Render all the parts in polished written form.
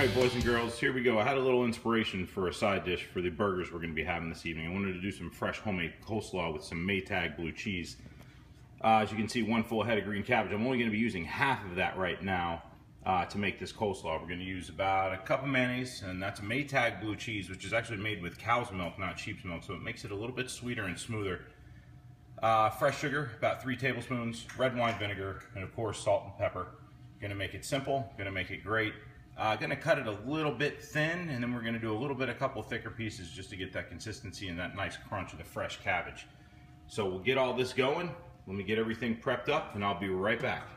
Alright, boys and girls, here we go. I had a little inspiration for a side dish for the burgers we're going to be having this evening. I wanted to do some fresh homemade coleslaw with some Maytag blue cheese. As you can see, one full head of green cabbage. I'm only going to be using half of that right now to make this coleslaw. We're going to use about a cup of mayonnaise, and that's Maytag blue cheese, which is actually made with cow's milk, not sheep's milk, so it makes it a little bit sweeter and smoother. Fresh sugar, about 3 tablespoons, red wine vinegar, and of course salt and pepper. Going to make it simple, going to make it great. Going to cut it a little bit thin, and then we're going to do a couple thicker pieces just to get that consistency and that nice crunch of the fresh cabbage. So we'll get all this going. Let me get everything prepped up, and I'll be right back.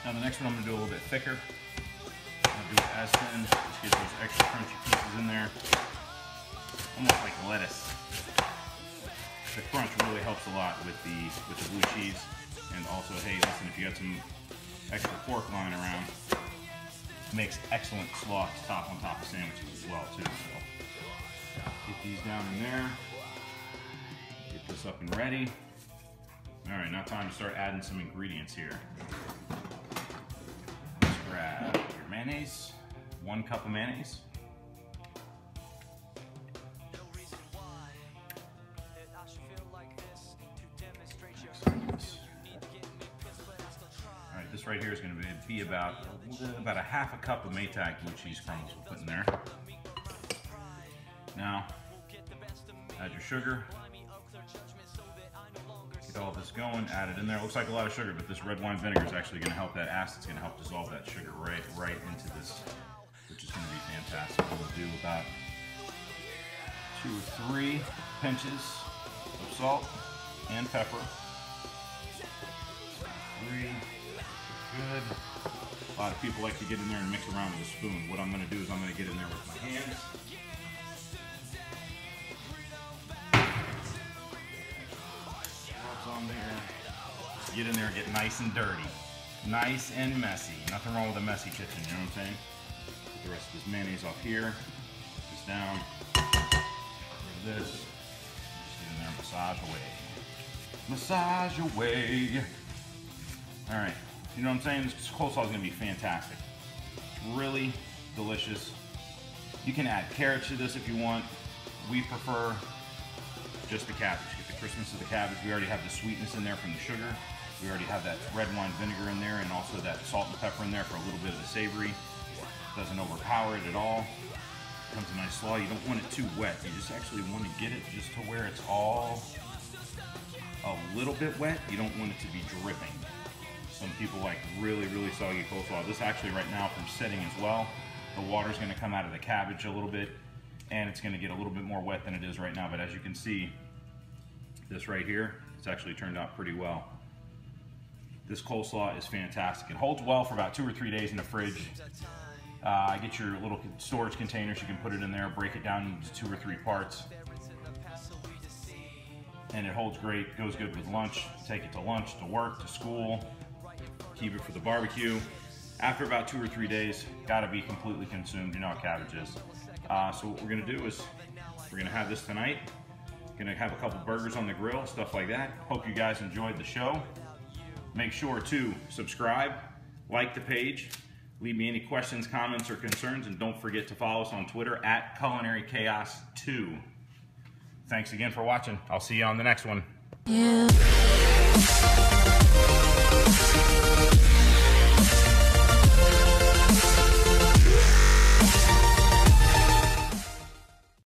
Now the next one I'm going to do a little bit thicker. I'm going to do it as thin, just get those extra crunchy pieces in there. Almost like lettuce. The crunch really helps a lot with the blue cheese. And also, hey, listen, if you got some extra pork lying around, it makes excellent slaw to top on top of sandwiches as well too. So get these down in there. Get this up and ready. All right, now time to start adding some ingredients here. Grab your mayonnaise, 1 cup of mayonnaise. Alright, this right here is going to be about a half a cup of Maytag blue cheese crumbles we'll put in there. Now, add your sugar. Get all this going, add it in there. It looks like a lot of sugar, but this red wine vinegar is actually going to help that acid. It's going to help dissolve that sugar right into this, which is going to be fantastic. We'll do about 2 or 3 pinches of salt and pepper. 3, good. A lot of people like to get in there and mix around with a spoon. What I'm going to do is I'm going to get in there with my hands. On there. Just get in there and get nice and dirty. Nice and messy. Nothing wrong with a messy kitchen, you know what I'm saying? Put the rest of this mayonnaise off here. Put this down. Rid of this. Just get in there and massage away. Massage away. Alright. You know what I'm saying? This coleslaw is going to be fantastic. It's really delicious. You can add carrots to this if you want. We prefer just the cabbage. Get the crispness of the cabbage. We already have the sweetness in there from the sugar. We already have that red wine vinegar in there, and also that salt and pepper in there for a little bit of the savory. Doesn't overpower it at all. Becomes a nice slaw. You don't want it too wet. You just actually want to get it just to where it's all a little bit wet. You don't want it to be dripping. Some people like really soggy coleslaw. This actually right now from sitting as well, the water's going to come out of the cabbage a little bit, and it's going to get a little bit more wet than it is right now. But as you can see, this right here, it's actually turned out pretty well. This coleslaw is fantastic. It holds well for about 2 or 3 days in the fridge. Get your little storage containers. You can put it in there, break it down into 2 or 3 parts. And it holds great, goes good with lunch. Take it to lunch, to work, to school. Keep it for the barbecue. After about 2 or 3 days, gotta be completely consumed. You know how cabbage is. So what we're gonna do is, we're gonna have this tonight. Gonna have a couple burgers on the grill, stuff like that. Hope you guys enjoyed the show. Make sure to subscribe, like the page, leave me any questions, comments, or concerns, and don't forget to follow us on Twitter at CulinaryChaos2. Thanks again for watching. I'll see you on the next one. Yeah.